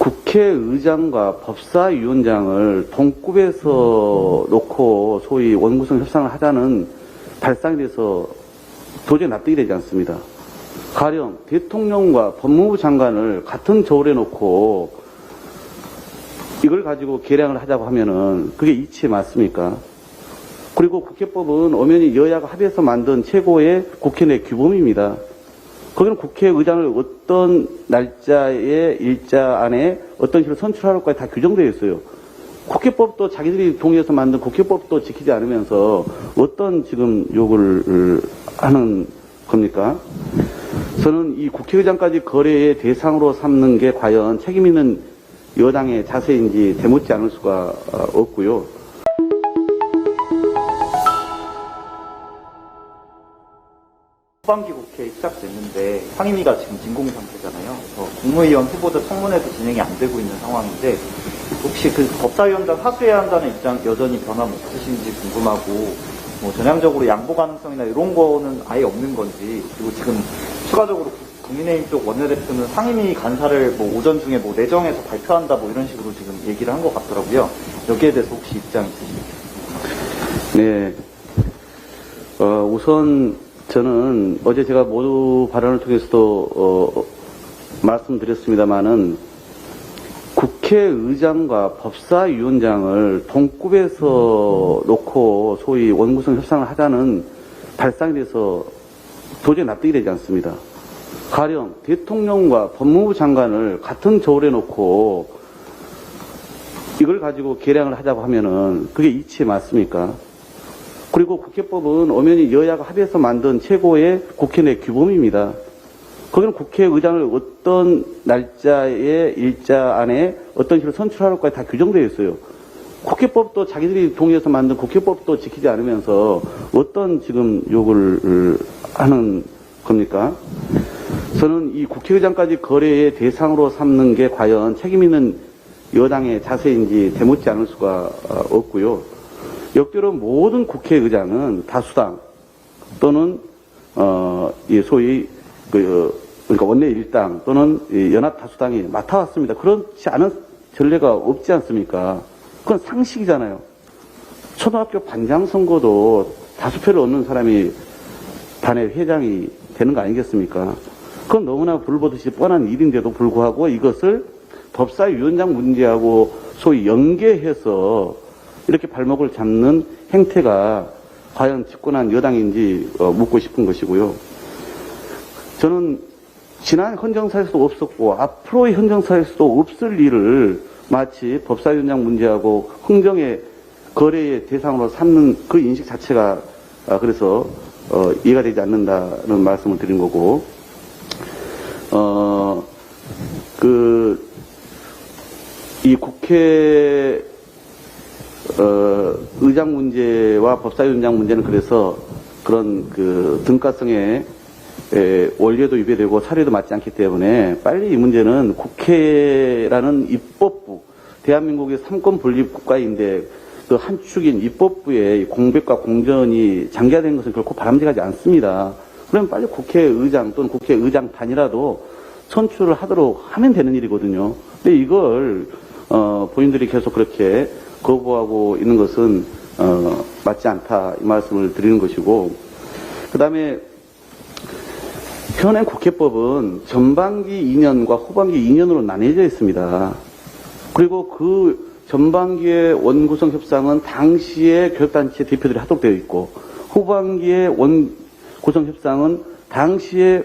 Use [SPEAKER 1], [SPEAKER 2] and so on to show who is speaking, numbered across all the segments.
[SPEAKER 1] 국회의장과 법사위원장을 동급에서 놓고 소위 원구성 협상을 하자는 발상에 대해서 도저히 납득이 되지 않습니다. 가령 대통령과 법무부 장관을 같은 저울에 놓고 이걸 가지고 계량을 하자고 하면은 그게 이치에 맞습니까? 그리고 국회법은 엄연히 여야가 합의해서 만든 최고의 국회 내 규범입니다. 거기는 국회의장을 어떤 날짜의 일자 안에 어떤 식으로 선출하라고까지 다 규정되어 있어요. 국회법도 자기들이 동의해서 만든 국회법도 지키지 않으면서 어떤 지금 요구를 하는 겁니까? 저는 이 국회의장까지 거래의 대상으로 삼는 게 과연 책임 있는 여당의 자세인지 되묻지 않을 수가 없고요.
[SPEAKER 2] 후반기 국회에 시작됐는데 상임위가 지금 진공 상태잖아요. 그래서 국무위원 후보자 청문회도 진행이 안 되고 있는 상황인데 혹시 그 법사위원장 사퇴해야 한다는 입장 여전히 변함없으신지 궁금하고 뭐 전향적으로 양보 가능성이나 이런 거는 아예 없는 건지, 그리고 지금 추가적으로 국민의힘 쪽 원내대표는 상임위 간사를 뭐 오전 중에 뭐 내정해서 발표한다 뭐 이런 식으로 지금 얘기를 한 것 같더라고요. 여기에 대해서 혹시 입장 있으십니까?
[SPEAKER 1] 네. 우선 저는 어제 제가 모두 발언을 통해서도 말씀드렸습니다마는 국회의장과 법사위원장을 동급에서 놓고 소위 원구성 협상을 하자는 발상에 대해서 도저히 납득이 되지 않습니다. 가령 대통령과 법무부 장관을 같은 저울에 놓고 이걸 가지고 계량을 하자고 하면은 그게 이치에 맞습니까? 그리고 국회법은 엄연히 여야가 합의해서 만든 최고의 국회 내 규범입니다. 거기는 국회의장을 어떤 날짜의 일자 안에 어떤 식으로 선출하라고까지 다 규정되어 있어요. 국회법도 자기들이 동의해서 만든 국회법도 지키지 않으면서 어떤 지금 요구를 하는 겁니까? 저는 이 국회의장까지 거래의 대상으로 삼는 게 과연 책임 있는 여당의 자세인지 되묻지 않을 수가 없고요. 역대로 모든 국회의장은 다수당 또는 소위 그러니까 원내 일당 또는 연합 다수당이 맡아왔습니다. 그렇지 않은 전례가 없지 않습니까? 그건 상식이잖아요. 초등학교 반장 선거도 다수표를 얻는 사람이 단의 회장이 되는 거 아니겠습니까? 그건 너무나 불보듯이 뻔한 일인데도 불구하고 이것을 법사위원장 문제하고 소위 연계해서 이렇게 발목을 잡는 행태가 과연 집권한 여당인지 묻고 싶은 것이고요. 저는 지난 헌정사에서도 없었고 앞으로의 헌정사에서도 없을 일을 마치 법사위원장 문제하고 흥정의 거래의 대상으로 삼는 그 인식 자체가 그래서 이해가 되지 않는다는 말씀을 드린 거고, 이 국회 의장 문제와 법사위원장 문제는 그래서 그런 등가성의 원리에도 위배되고 사례도 맞지 않기 때문에 빨리 이 문제는 국회라는 입법부, 대한민국의 삼권 분립 국가인데 그 한 축인 입법부의 공백과 공전이 장기화된 것은 결코 바람직하지 않습니다. 그러면 빨리 국회의장 또는 국회의장단이라도 선출을 하도록 하면 되는 일이거든요. 근데 이걸 본인들이 계속 그렇게 거부하고 있는 것은 맞지 않다, 이 말씀을 드리는 것이고, 그 다음에 현행 국회법은 전반기 2년과 후반기 2년으로 나뉘어져 있습니다. 그리고 그 전반기의 원구성 협상은 당시에 교육단체 대표들이 하도록 되어 있고, 후반기의 원구성 협상은 당시에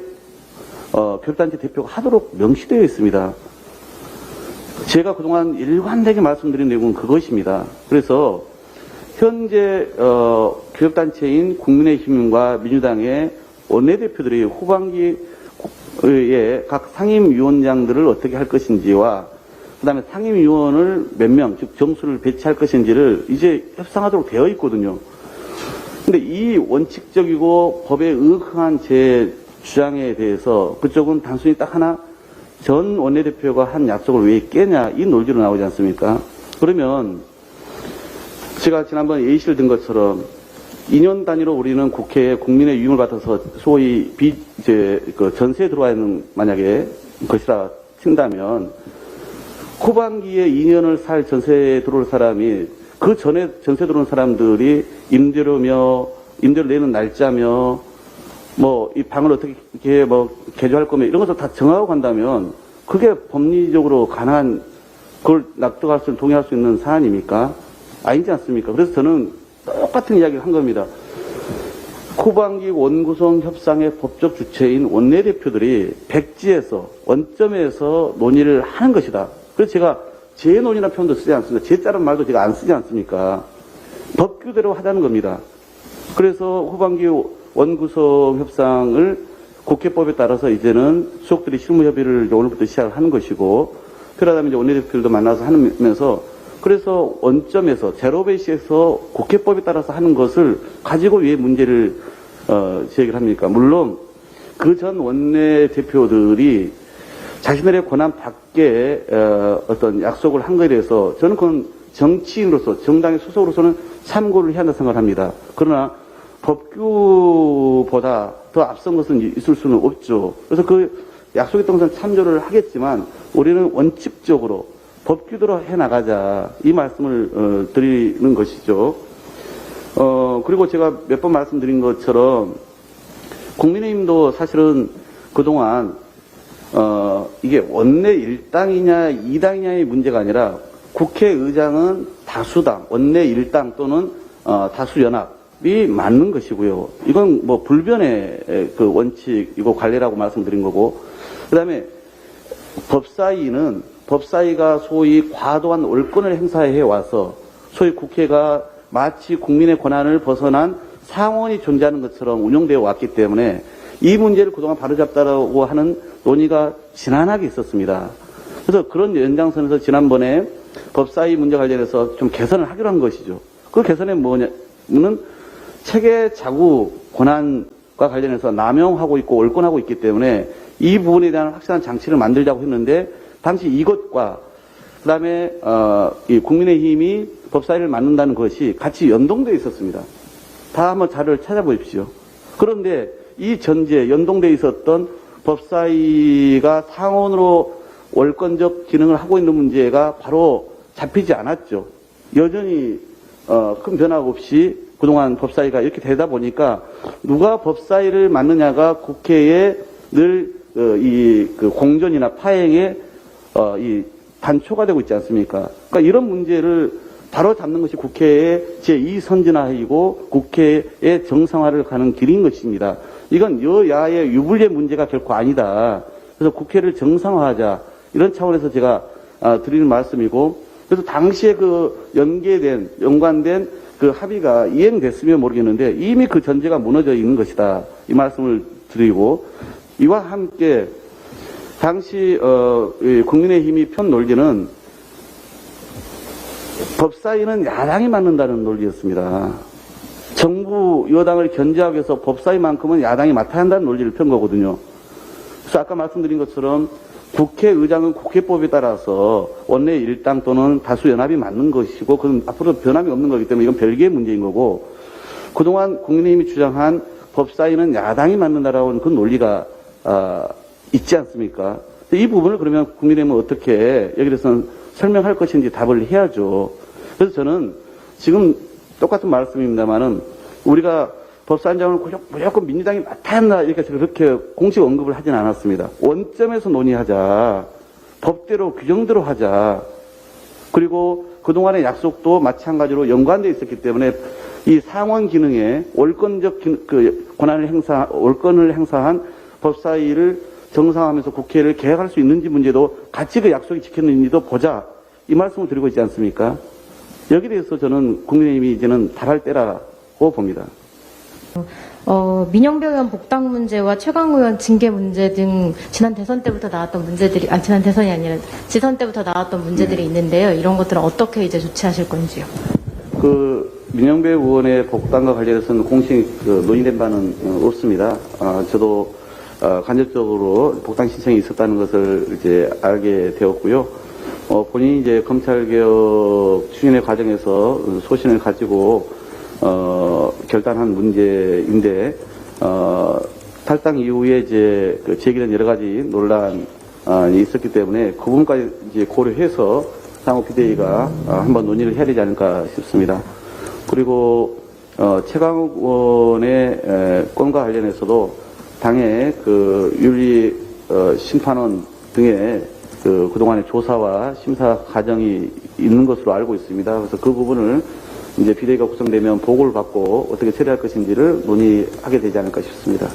[SPEAKER 1] 교육단체 대표가 하도록 명시되어 있습니다. 제가 그동안 일관되게 말씀드린 내용은 그것입니다. 그래서 현재 교육단체인 국민의힘과 민주당의 원내대표들이 후반기에 각 상임위원장들을 어떻게 할 것인지와 그 다음에 상임위원을 몇 명, 즉 정수를 배치할 것인지를 이제 협상하도록 되어 있거든요. 근데 이 원칙적이고 법에 의거한 제 주장에 대해서 그쪽은 단순히 딱 하나, 전 원내대표가 한 약속을 왜 깨냐, 이 논리로 나오지 않습니까? 그러면 제가 지난번 예시를 든 것처럼 2년 단위로 우리는 국회에 국민의 유임을 받아서 소위 전세에 들어와 있는 만약에 것이라 친다면 후반기에 2년을 살 전세에 들어올 사람이 그 전에 전세 들어온 사람들이 임대료며 임대료 내는 날짜며 뭐 이 방을 어떻게 이렇게 뭐 개조할 거며 이런 것을 다 정하고 간다면 그게 법리적으로 가능한 그걸 납득할 수 동의할 수 있는 사안입니까? 아니지 않습니까? 그래서 저는 똑같은 이야기를 한 겁니다. 후반기 원구성 협상의 법적 주체인 원내대표들이 백지에서 원점에서 논의를 하는 것이다. 그래서 제가 제 논의라는 표현도 쓰지 않습니다. 제 자른 말도 제가 안 쓰지 않습니까? 법규대로 하자는 겁니다. 그래서 후반기 원구성 협상을 국회법에 따라서 이제는 수석들이 실무협의를 오늘부터 시작을 하는 것이고 필요하다면 이제 원내대표들도 만나서 하면서 그래서 원점에서 제로베이스에서 국회법에 따라서 하는 것을 가지고 왜 문제를 제기를 합니까? 물론 그 전 원내대표들이 자신들의 권한 밖에 어떤 약속을 한 것에 대해서 저는 그건 정치인으로서 정당의 수석으로서는 참고를 해야 한다고 생각을 합니다. 그러나 법규보다 더 앞선 것은 있을 수는 없죠. 그래서 그 약속했던 것은 참조를 하겠지만 우리는 원칙적으로 법규대로 해나가자 이 말씀을 드리는 것이죠. 그리고 제가 몇 번 말씀드린 것처럼 국민의힘도 사실은 그동안 이게 원내 1당이냐 2당이냐의 문제가 아니라 국회의장은 다수당, 원내 1당 또는 다수연합이 맞는 것이고요. 이건 뭐 불변의 그 원칙이고 관례라고 말씀드린 거고 그 다음에 법사위가 소위 과도한 올권을 행사해 와서 소위 국회가 마치 국민의 권한을 벗어난 상원이 존재하는 것처럼 운영되어 왔기 때문에 이 문제를 그동안 바로잡다라고 하는 논의가 지난하게 있었습니다. 그래서 그런 연장선에서 지난번에 법사위 문제 관련해서 좀 개선을 하기로 한 것이죠. 그 개선이 뭐냐면은 체계 자구 권한과 관련해서 남용하고 있고 올권하고 있기 때문에 이 부분에 대한 확실한 장치를 만들자고 했는데 당시 이것과 그다음에 이 국민의힘이 법사위를 맡는다는 것이 같이 연동되어 있었습니다. 다 한번 자료를 찾아보십시오. 그런데 이 전제 연동되어 있었던 법사위가 상원으로 월권적 기능을 하고 있는 문제가 바로 잡히지 않았죠. 여전히 큰 변화 없이 그동안 법사위가 이렇게 되다 보니까 누가 법사위를 맡느냐가 국회에 늘 그 공전이나 파행에 이 단초가 되고 있지 않습니까? 그러니까 이런 문제를 바로 잡는 것이 국회의 제2선진화이고 국회의 정상화를 가는 길인 것입니다. 이건 여야의 유불리의 문제가 결코 아니다. 그래서 국회를 정상화하자 이런 차원에서 제가 드리는 말씀이고 그래서 당시에 그 연관된 그 합의가 이행됐으면 모르겠는데 이미 그 전제가 무너져 있는 것이다. 이 말씀을 드리고 이와 함께 당시 국민의힘이 편 논리는 법사위는 야당이 맡는다는 논리였습니다. 정부 여당을 견제하기 위해서 법사위만큼은 야당이 맡아야 한다는 논리를 편 거거든요. 그래서 아까 말씀드린 것처럼 국회의장은 국회법에 따라서 원내 일당 또는 다수연합이 맞는 것이고 그건 앞으로 변함이 없는 거기 때문에 이건 별개의 문제인 거고 그동안 국민의힘이 주장한 법사위는 야당이 맡는다라고 하는 그 논리가 있지 않습니까? 이 부분을 그러면 국민의힘은 어떻게 여기에 대해서는 설명할 것인지 답을 해야죠. 그래서 저는 지금 똑같은 말씀입니다만은 우리가 법사위원장을 무조건 민주당이 맡아야 한다 이렇게 그렇게 공식 언급을 하진 않았습니다. 원점에서 논의하자. 법대로 규정대로 하자. 그리고 그동안의 약속도 마찬가지로 연관되어 있었기 때문에 이 상원 기능에 월권적 월권을 행사한 법사위를 정상화하면서 국회를 개혁할 수 있는지 문제도 같이 그 약속이 지켰는지도 보자. 이 말씀을 드리고 있지 않습니까? 여기에 대해서 저는 국민의힘이 이제는 답할 때라고 봅니다.
[SPEAKER 3] 민영배 의원 복당 문제와 최강 의원 징계 문제 등 지난 대선 때부터 나왔던 문제들이, 지난 대선이 아니라 지선 때부터 나왔던 문제들이 있는데요. 이런 것들은 어떻게 이제 조치하실 건지요?
[SPEAKER 1] 민영배 의원의 복당과 관련해서는 공식 논의된 바는 없습니다. 저도 간접적으로 복당 신청이 있었다는 것을 이제 알게 되었고요. 본인이 이제 검찰개혁 추진의 과정에서 소신을 가지고 결단한 문제인데 탈당 이후에 이제 제기된 여러 가지 논란 있었기 때문에 그 부분까지 이제 고려해서 향후 비대위가 한번 논의를 해야 되지 않을까 싶습니다. 그리고 최강욱 의원의 건과 관련해서도 당의 그 윤리 심판원 등의 그동안의 조사와 심사 과정이 있는 것으로 알고 있습니다. 그래서 그 부분을 이제 비대위가 구성되면 보고를 받고 어떻게 처리할 것인지를 논의하게 되지 않을까 싶습니다.